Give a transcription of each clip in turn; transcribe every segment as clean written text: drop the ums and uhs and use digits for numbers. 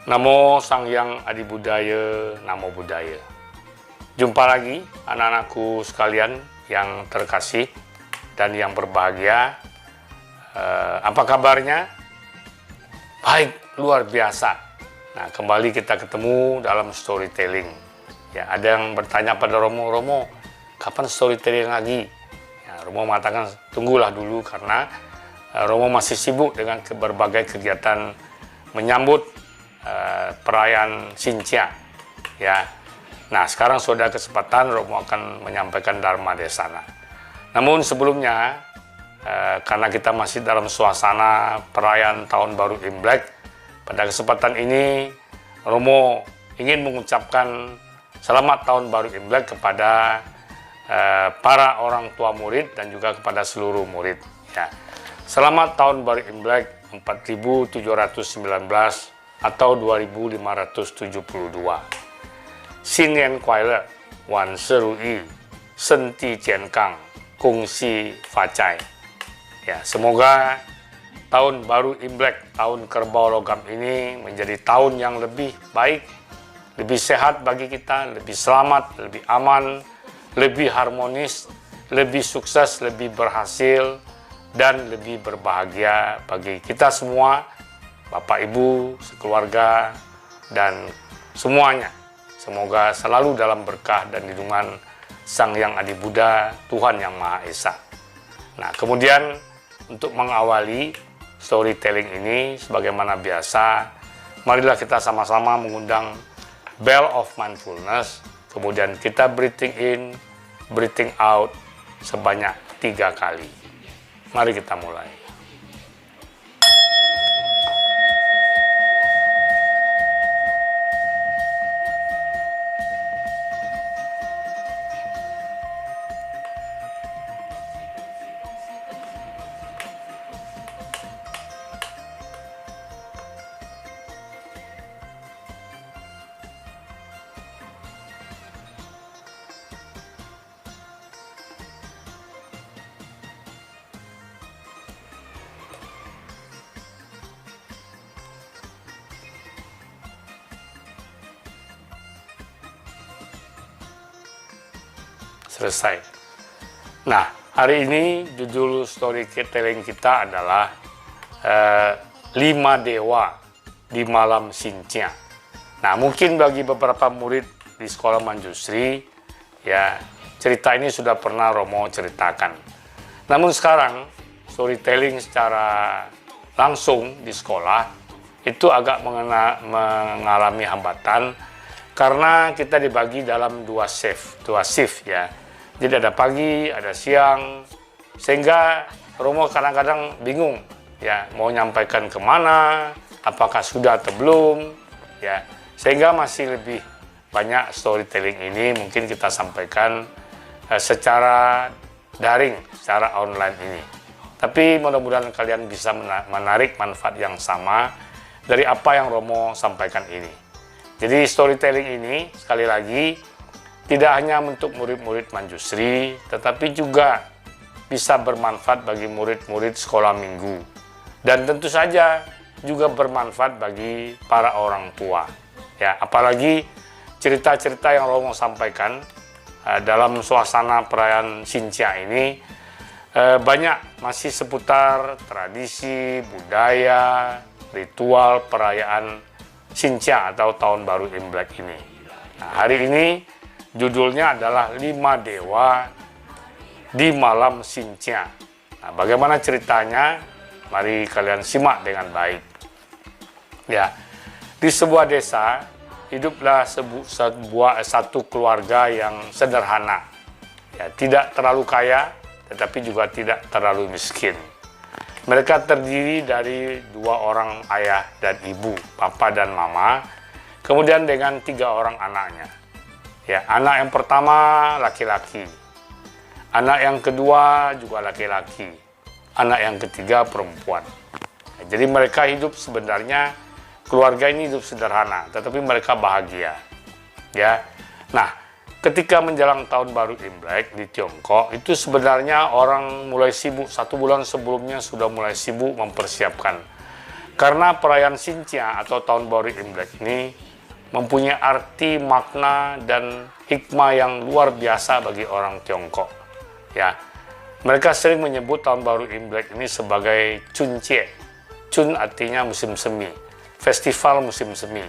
Namo Sang Hyang Adi Budaya, Namo Buddhaya. Jumpa lagi anak-anakku sekalian yang terkasih dan yang berbahagia. Apa kabarnya? Baik, luar biasa. Nah, kembali kita ketemu dalam storytelling. Ya, ada yang bertanya pada Romo, kapan storytelling lagi? Ya, Romo mengatakan tunggulah dulu karena Romo masih sibuk dengan berbagai kegiatan menyambut perayaan Xinjia. Ya. Nah, sekarang sudah kesempatan Romo akan menyampaikan Dharma Desana. Namun sebelumnya, karena kita masih dalam suasana perayaan Tahun Baru Imlek, pada kesempatan ini Romo ingin mengucapkan Selamat Tahun Baru Imlek kepada para orang tua murid dan juga kepada seluruh murid. Ya. Selamat Tahun Baru Imlek 4719 atau 2572. Xin Nian Kuai Le, Wan Se Ru Yi, Shen Di Jian Gang, Gong Xi Fa Zai. Ya, semoga tahun baru Imlek, tahun kerbau logam ini menjadi tahun yang lebih baik, lebih sehat bagi kita, lebih selamat, lebih aman, lebih harmonis, lebih sukses, lebih berhasil, dan lebih berbahagia bagi kita semua, Bapak Ibu, sekeluarga, dan semuanya. Semoga selalu dalam berkah dan lindungan Sang Hyang Adi Buddha, Tuhan Yang Maha Esa. Nah, kemudian untuk mengawali storytelling ini, sebagaimana biasa, marilah kita sama-sama mengundang Bell of Mindfulness, kemudian kita breathing in, breathing out sebanyak 3 kali. Mari kita mulai. Selesai. Nah, hari ini judul storytelling kita adalah 5 Dewa di Malam Xinjia. Nah, mungkin bagi beberapa murid di sekolah Manjusri, ya cerita ini sudah pernah Romo ceritakan. Namun sekarang storytelling secara langsung di sekolah itu agak mengalami hambatan karena kita dibagi dalam dua shift ya. Jadi ada pagi, ada siang, sehingga Romo kadang-kadang bingung ya mau nyampaikan kemana, apakah sudah atau belum ya, sehingga masih lebih banyak storytelling ini mungkin kita sampaikan secara daring, secara online ini. Tapi mudah-mudahan kalian bisa menarik manfaat yang sama dari apa yang Romo sampaikan ini. Jadi storytelling ini sekali lagi tidak hanya untuk murid-murid Manjusri, tetapi juga bisa bermanfaat bagi murid-murid sekolah minggu. Dan tentu saja juga bermanfaat bagi para orang tua. Ya, apalagi cerita-cerita yang Romo sampaikan dalam suasana perayaan Xinjia ini banyak masih seputar tradisi, budaya, ritual perayaan Xinjia atau Tahun Baru Imlek ini. Nah, hari ini judulnya adalah 5 Dewa di Malam Xinjia. Nah, bagaimana ceritanya? Mari kalian simak dengan baik. Ya, di sebuah desa hiduplah satu keluarga yang sederhana. Ya, tidak terlalu kaya, tetapi juga tidak terlalu miskin. Mereka terdiri dari 2 orang ayah dan ibu, papa dan mama, kemudian dengan 3 orang anaknya. Ya, anak yang pertama laki-laki, anak yang kedua juga laki-laki, anak yang ketiga perempuan. Ya, jadi mereka hidup sebenarnya, keluarga ini hidup sederhana, tetapi mereka bahagia. Ya, nah ketika menjelang Tahun Baru Imlek di Tiongkok, itu sebenarnya orang mulai sibuk, 1 bulan sebelumnya sudah mulai sibuk mempersiapkan Karena perayaan Xinjia atau Tahun Baru Imlek ini mempunyai arti, makna, dan hikmah yang luar biasa bagi orang Tiongkok. Ya, mereka sering menyebut Tahun Baru Imlek ini sebagai Chunjie. Chun artinya musim semi, festival musim semi.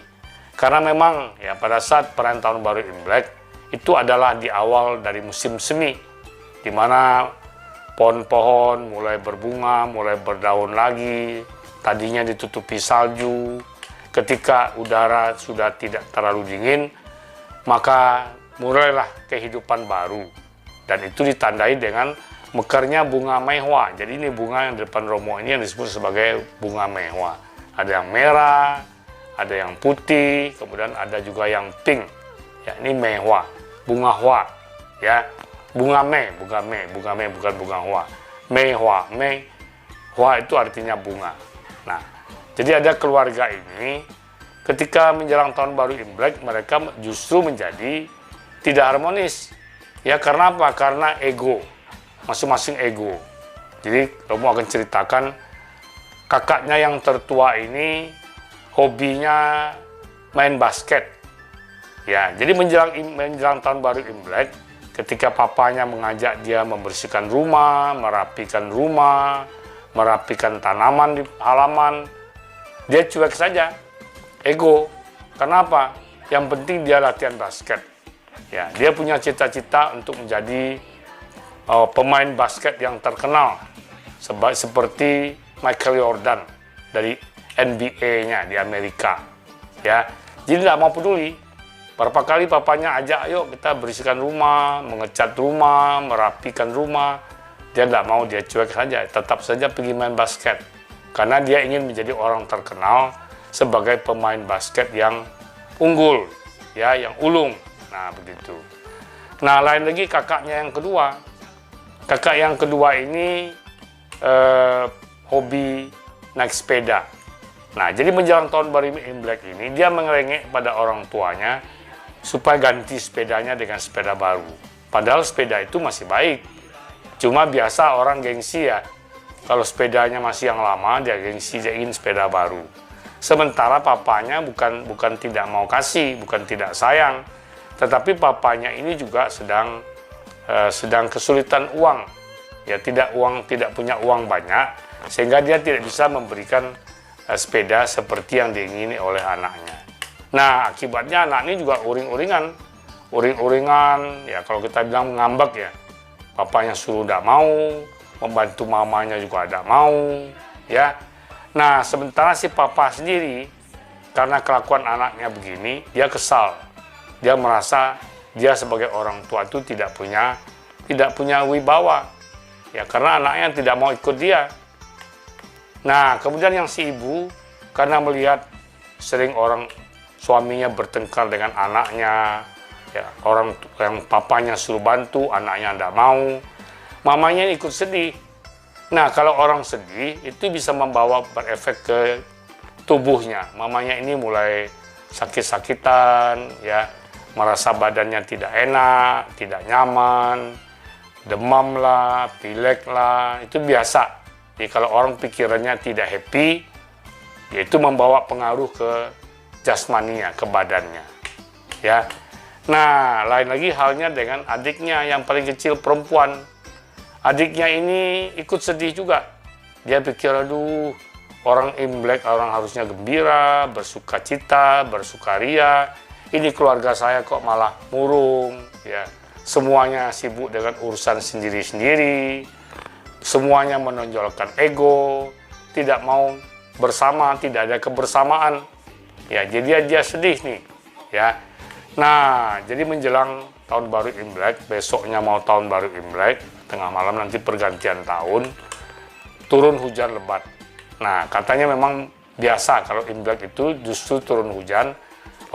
Karena memang ya pada saat perayaan Tahun Baru Imlek itu adalah di awal dari musim semi, di mana pohon-pohon mulai berbunga, mulai berdaun lagi, tadinya ditutupi salju. Ketika udara sudah tidak terlalu dingin, maka mulailah kehidupan baru. Dan itu ditandai dengan mekarnya bunga mehua. Jadi ini bunga yang di depan Romo ini yang disebut sebagai bunga mehua. Ada yang merah, ada yang putih, kemudian ada juga yang pink. Ya, ini mehua, bunga hua. Ya, bunga me, bukan bunga hua. Mehua, hua itu artinya bunga. Nah, jadi ada keluarga ini, ketika menjelang Tahun Baru Imlek, mereka justru menjadi tidak harmonis. Ya, karena apa? Karena ego, masing-masing ego. Jadi, Romo akan ceritakan, kakaknya yang tertua ini, hobinya main basket. Ya, jadi menjelang Tahun Baru Imlek, ketika papanya mengajak dia membersihkan rumah, merapikan tanaman di halaman, dia cuek saja, ego. Kenapa? Yang penting dia latihan basket. Ya, dia punya cita-cita untuk menjadi pemain basket yang terkenal, seperti Michael Jordan dari NBA-nya di Amerika. Ya, jadi tidak mau peduli. Berapa kali papanya ajak, ayo kita bersihkan rumah, mengecat rumah, merapikan rumah. Dia tidak mau, dia cuek saja, tetap saja pergi main basket. Karena dia ingin menjadi orang terkenal sebagai pemain basket yang unggul, ya, yang ulung. Nah, begitu. Nah, lain lagi kakaknya yang kedua. Kakak yang kedua ini hobi naik sepeda. Nah, jadi menjelang Tahun Baru Imlek ini, dia mengerengek pada orang tuanya supaya ganti sepedanya dengan sepeda baru. Padahal sepeda itu masih baik. Cuma biasa orang gengsi ya. Kalau sepedanya masih yang lama, dia gengsi, dia ingin sepeda baru. Sementara papanya bukan tidak mau kasih, bukan tidak sayang. Tetapi papanya ini juga sedang kesulitan uang. Ya, tidak punya uang banyak, sehingga dia tidak bisa memberikan sepeda seperti yang diingini oleh anaknya. Nah, akibatnya anak ini juga uring-uringan, ya kalau kita bilang ngambek ya. Papanya suruh tidak mau, membantu mamanya juga tidak mau, ya. Nah, sementara si papa sendiri, karena kelakuan anaknya begini, dia kesal. Dia merasa dia sebagai orang tua itu tidak punya wibawa, ya, karena anaknya tidak mau ikut dia. Nah, kemudian yang si ibu, karena melihat sering suaminya bertengkar dengan anaknya, ya, orang yang papanya suruh bantu, anaknya tidak mau, mamanya ikut sedih. Nah, kalau orang sedih, itu bisa berefek ke tubuhnya. Mamanya ini mulai sakit-sakitan, ya, merasa badannya tidak enak, tidak nyaman, demam lah, pilek lah, itu biasa. Jadi kalau orang pikirannya tidak happy, yaitu membawa pengaruh ke jasmaninya, ke badannya. Ya. Nah, lain lagi halnya dengan adiknya yang paling kecil, perempuan. Adiknya ini ikut sedih juga. Dia pikir, aduh, orang Imlek, orang harusnya gembira, bersukacita, bersukaria. Ini keluarga saya kok malah murung, ya. Semuanya sibuk dengan urusan sendiri-sendiri. Semuanya menonjolkan ego, tidak mau bersama, tidak ada kebersamaan. Ya, jadi dia sedih nih, ya. Nah, jadi menjelang Tahun Baru Imlek, besoknya mau Tahun Baru Imlek, tengah malam nanti pergantian tahun, turun hujan lebat. Nah, katanya memang biasa kalau Imlek itu justru turun hujan,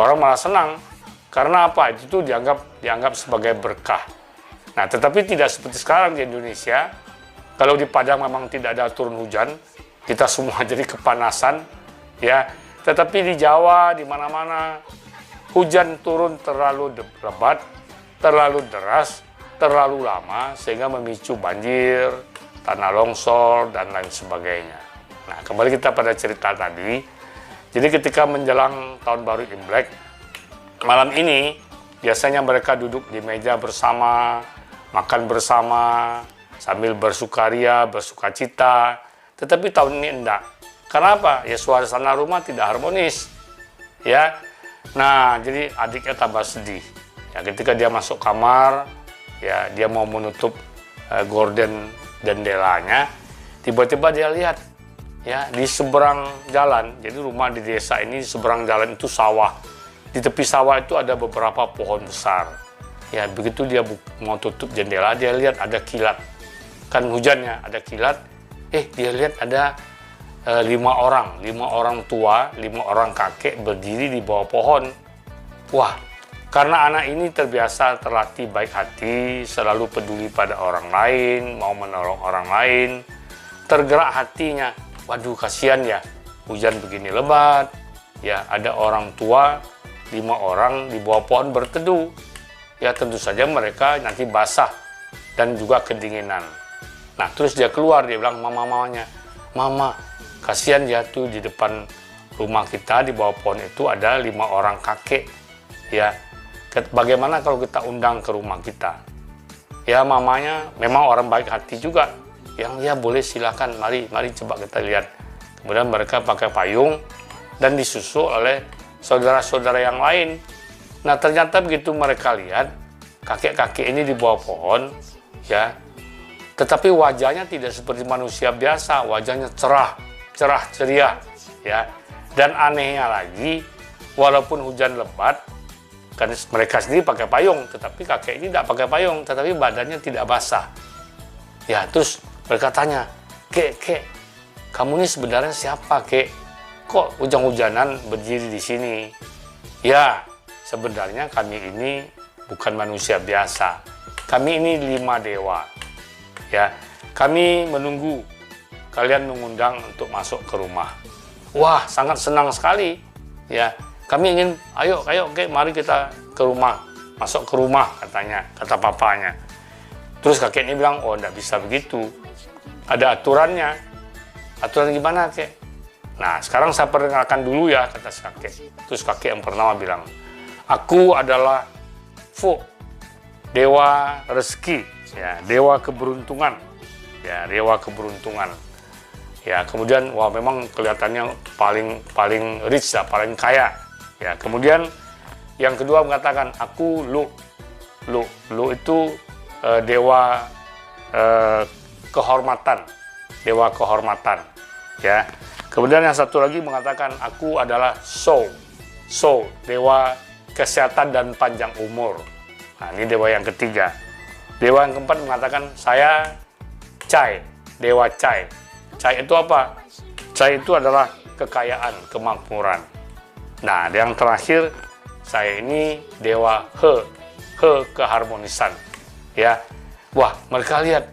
orang malah senang. Karena apa? Itu tuh dianggap sebagai berkah. Nah, tetapi tidak seperti sekarang di Indonesia. Kalau di Padang memang tidak ada turun hujan, kita semua jadi kepanasan, ya. Tetapi di Jawa, di mana-mana, hujan turun terlalu lebat, terlalu deras, terlalu lama, sehingga memicu banjir, tanah longsor, dan lain sebagainya. Nah, kembali kita pada cerita tadi. Jadi ketika menjelang tahun baru Imlek, malam ini biasanya mereka duduk di meja bersama, makan bersama, sambil bersukaria, bersukacita. Tetapi tahun ini enggak. Karena apa? Ya suasana rumah tidak harmonis. Ya. Nah, jadi adiknya tambah sedih. Ya, ketika dia masuk kamar, ya dia mau menutup gorden jendelanya, tiba-tiba dia lihat ya di seberang jalan. Jadi rumah di desa ini, di seberang jalan itu sawah. Di tepi sawah itu ada beberapa pohon besar. Ya, begitu dia mau tutup jendela, dia lihat ada kilat. Kan hujannya, ada kilat. Dia lihat ada 5 orang tua, 5 orang kakek berdiri di bawah pohon. Wah, karena anak ini terbiasa terlatih baik hati, selalu peduli pada orang lain, mau menolong orang lain, tergerak hatinya. Waduh, kasihan ya, hujan begini lebat, ya ada orang tua 5 orang di bawah pohon berteduh. Ya tentu saja mereka nanti basah dan juga kedinginan. Nah terus dia keluar, dia bilang mamanya, mama kasihan ya tuh di depan rumah kita di bawah pohon itu ada 5 orang kakek. Ya bagaimana kalau kita undang ke rumah kita? Ya mamanya memang orang baik hati juga. Yang ya boleh silakan, mari coba kita lihat. Kemudian mereka pakai payung dan disusul oleh saudara-saudara yang lain. Nah ternyata begitu mereka lihat kakek-kakek ini di bawah pohon, ya, tetapi wajahnya tidak seperti manusia biasa, wajahnya cerah ceria, ya. Dan anehnya lagi, walaupun hujan lebat, kan mereka sendiri pakai payung, tetapi kakek ini tidak pakai payung, tetapi badannya tidak basah. Ya terus mereka tanya, kek, kamu ini sebenarnya siapa, kek? Kok hujan-hujanan berdiri di sini? Ya, sebenarnya kami ini bukan manusia biasa. Kami ini 5 dewa. Ya, kami menunggu kalian mengundang untuk masuk ke rumah. Wah, sangat senang sekali. Ya, kami ingin, ayo, kek, mari kita ke rumah, masuk ke rumah katanya, kata papanya. Terus kakeknya bilang, oh, enggak bisa begitu. Ada aturannya. Aturan gimana, kek? Nah, sekarang saya perkenalkan dulu ya, kata si kakek. Terus kakek yang pertama bilang, aku adalah Fu, dewa rezeki, ya, dewa keberuntungan. Ya, dewa keberuntungan. Ya, kemudian, wah memang kelihatannya paling rich lah, paling kaya. Ya, kemudian yang kedua mengatakan, aku Lu itu dewa kehormatan, dewa kehormatan, ya. Kemudian yang satu lagi mengatakan aku adalah So, dewa kesehatan dan panjang umur. Nah, ini dewa yang ketiga. Dewa yang keempat mengatakan saya Cai, dewa Cai. Cai itu apa? Cai itu adalah kekayaan, kemakmuran. Nah, yang terakhir saya ini dewa He keharmonisan. Ya, wah mereka lihat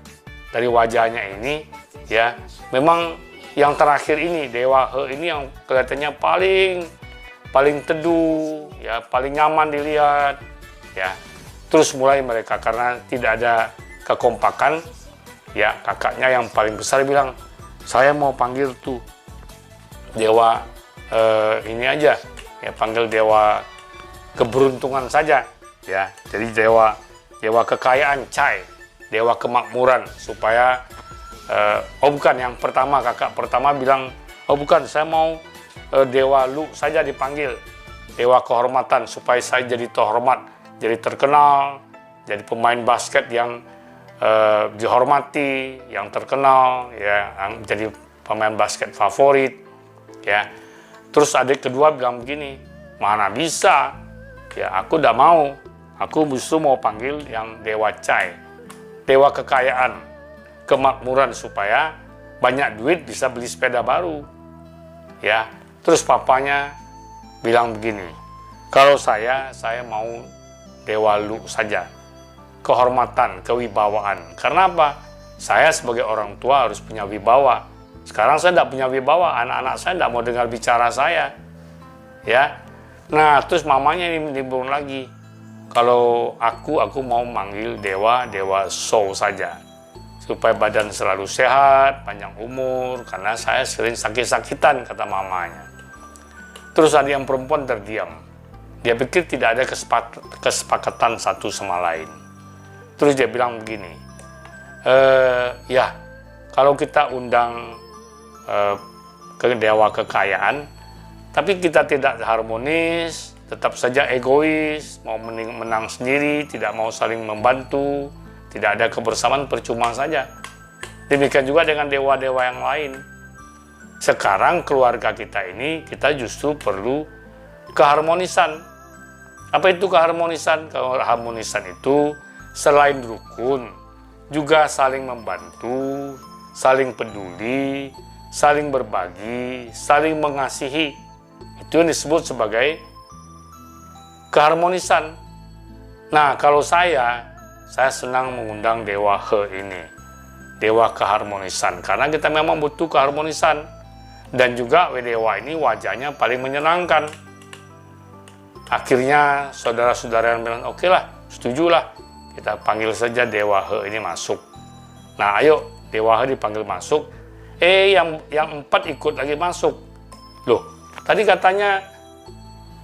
dari wajahnya ini, ya memang yang terakhir ini dewa He ini yang kelihatannya paling teduh, ya paling nyaman dilihat, ya. Terus mulai mereka karena tidak ada kekompakan, ya kakaknya yang paling besar bilang, saya mau panggil tuh dewa ini aja, ya panggil dewa keberuntungan saja, ya. Jadi dewa kekayaan Cai, dewa kemakmuran, supaya oh bukan, yang pertama kakak pertama bilang, oh bukan, saya mau dewa Lu saja dipanggil, dewa kehormatan, supaya saya jadi terhormat, jadi terkenal, jadi pemain basket yang dihormati, yang terkenal, ya, yang jadi pemain basket favorit, ya. Terus adik kedua bilang begini, mana bisa, ya aku udah mau, aku justru mau panggil yang dewa Cai, dewa kekayaan, kemakmuran, supaya banyak duit bisa beli sepeda baru, ya. Terus papanya bilang begini, kalau saya mau dewa Lu saja, kehormatan, kewibawaan. Karena apa? Saya sebagai orang tua harus punya wibawa. Sekarang saya tidak punya wibawa, anak-anak saya tidak mau dengar bicara saya, ya. Nah, terus mamanya ini nimbrung lagi, kalau aku mau manggil dewa So saja. supaya badan selalu sehat, panjang umur, karena saya sering sakit-sakitan, kata mamanya. Terus ada yang perempuan terdiam. Dia pikir tidak ada kesepakatan satu sama lain. Terus dia bilang begini, ya kalau kita undang ke dewa kekayaan, tapi kita tidak harmonis, tetap saja egois, mau menang sendiri, tidak mau saling membantu, tidak ada kebersamaan, percuma saja. Demikian juga dengan dewa-dewa yang lain. Sekarang keluarga kita ini, kita justru perlu keharmonisan. Apa itu keharmonisan? Keharmonisan itu selain rukun, juga saling membantu, saling peduli, saling berbagi, saling mengasihi. Itu yang disebut sebagai keharmonisan. Nah, kalau saya senang mengundang Dewa He ini, Dewa keharmonisan, karena kita memang butuh keharmonisan. Dan juga Dewa ini wajahnya paling menyenangkan. Akhirnya saudara-saudara yang bilang, oke lah, setujulah, kita panggil saja Dewa He ini masuk. Nah, ayo Dewa He dipanggil masuk. Yang 4 ikut lagi masuk. Loh, tadi katanya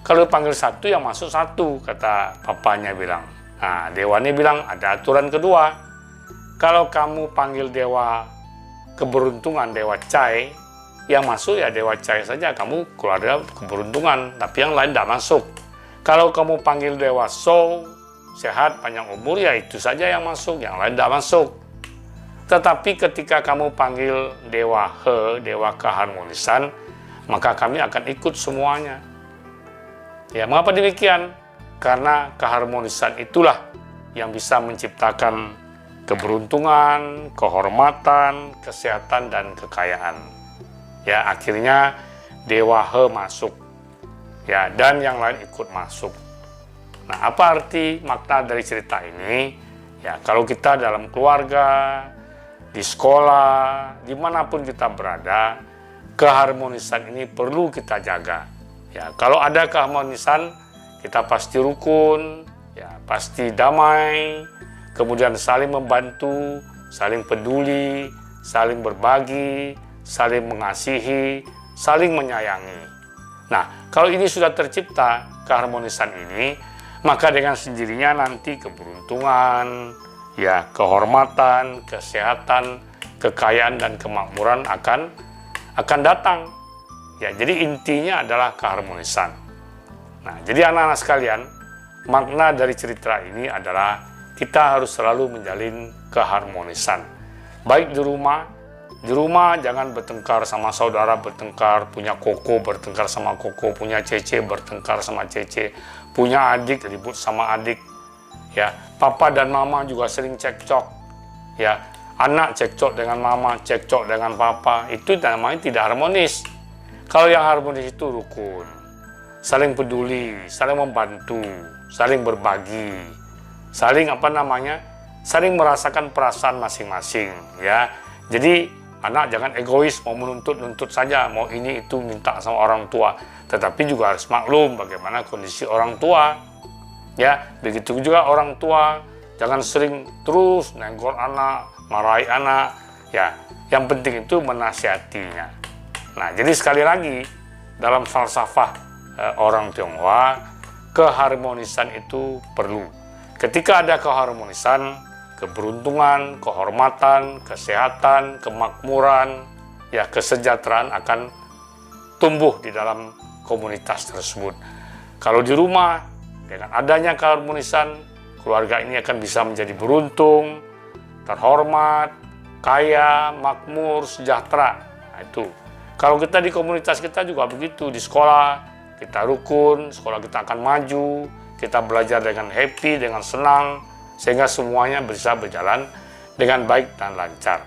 kalau panggil 1 yang masuk 1, kata papanya bilang. Nah, dewa ini bilang ada aturan kedua. Kalau kamu panggil dewa keberuntungan, dewa Cai, yang masuk ya dewa Cai saja, kamu keluarga keberuntungan, tapi yang lain tidak masuk. Kalau kamu panggil dewa Shou, sehat, panjang umur, ya itu saja yang masuk, yang lain tidak masuk. Tetapi ketika kamu panggil Dewa He, Dewa keharmonisan, maka kami akan ikut semuanya. Ya, mengapa demikian? Karena keharmonisan itulah yang bisa menciptakan keberuntungan, kehormatan, kesehatan, dan kekayaan. Ya, akhirnya Dewa He masuk. Ya, dan yang lain ikut masuk. Nah, apa arti makna dari cerita ini? Ya, kalau kita dalam keluarga, di sekolah, dimanapun kita berada, keharmonisan ini perlu kita jaga. Ya, kalau ada keharmonisan, kita pasti rukun, ya pasti damai, kemudian saling membantu, saling peduli, saling berbagi, saling mengasihi, saling menyayangi. Nah, kalau ini sudah tercipta keharmonisan ini, maka dengan sendirinya nanti keberuntungan, ya kehormatan, kesehatan, kekayaan, dan kemakmuran akan datang. Ya, jadi intinya adalah keharmonisan. Nah, jadi anak-anak sekalian, makna dari cerita ini adalah kita harus selalu menjalin keharmonisan. Baik di rumah jangan bertengkar sama saudara, bertengkar, punya koko bertengkar sama koko, punya cece bertengkar sama cece, punya adik ribut sama adik. Ya, papa dan mama juga sering cekcok. Ya, anak cekcok dengan mama, cekcok dengan papa, itu namanya tidak harmonis. Kalau yang harmonis itu rukun, saling peduli, saling membantu, saling berbagi, saling saling merasakan perasaan masing-masing. Ya, jadi anak jangan egois, mau menuntut saja, mau ini itu minta sama orang tua, tetapi juga harus maklum bagaimana kondisi orang tua. Ya, begitu juga orang tua, jangan sering terus nenggor anak, marahi anak. Ya, yang penting itu menasihatinya. Nah, jadi sekali lagi dalam falsafah orang Tionghoa, keharmonisan itu perlu. Ketika ada keharmonisan, keberuntungan, kehormatan, kesehatan, kemakmuran, ya kesejahteraan akan tumbuh di dalam komunitas tersebut. Kalau di rumah, dengan adanya keharmonisan, keluarga ini akan bisa menjadi beruntung, terhormat, kaya, makmur, sejahtera. Nah, itu. Kalau kita di komunitas kita juga begitu, di sekolah kita rukun, sekolah kita akan maju, kita belajar dengan happy, dengan senang, sehingga semuanya bisa berjalan dengan baik dan lancar.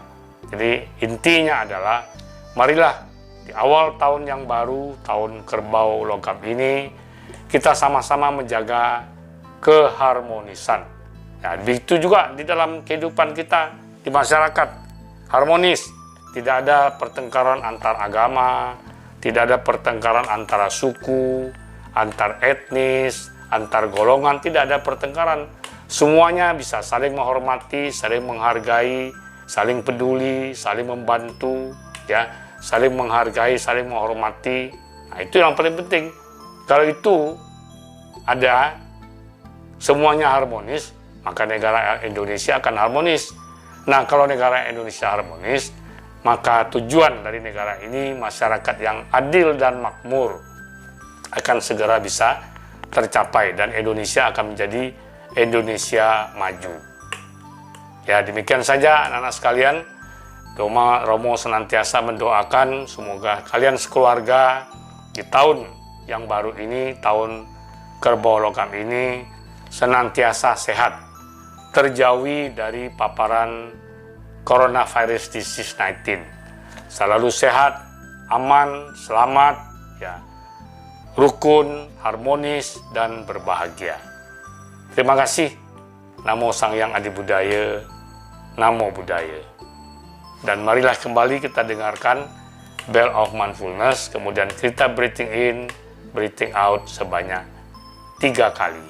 Jadi intinya adalah, marilah di awal tahun yang baru, tahun kerbau logam ini, kita sama-sama menjaga keharmonisan. Ya, begitu juga di dalam kehidupan kita, di masyarakat, harmonis. Tidak ada pertengkaran antar agama, tidak ada pertengkaran antara suku, antar etnis, antar golongan, tidak ada pertengkaran. Semuanya bisa saling menghormati, saling menghargai, saling peduli, saling membantu, ya, saling menghargai, saling menghormati. Nah, itu yang paling penting. Kalau itu ada, semuanya harmonis, maka negara Indonesia akan harmonis. Nah, kalau negara Indonesia harmonis, maka tujuan dari negara ini, masyarakat yang adil dan makmur, akan segera bisa tercapai dan Indonesia akan menjadi Indonesia maju. Ya, demikian saja anak-anak sekalian. Romo senantiasa mendoakan semoga kalian sekeluarga di tahun yang baru ini, tahun kerbau logam ini, senantiasa sehat, terjauhi dari paparan coronavirus disease 19. Selalu sehat, aman, selamat, ya, rukun, harmonis, dan berbahagia. Terima kasih. Namo Sang Hyang Adi Budaya, Namo Buddhaya. Dan marilah kembali kita dengarkan Bell of Mindfulness, kemudian kita breathing in, breathing out sebanyak 3 kali.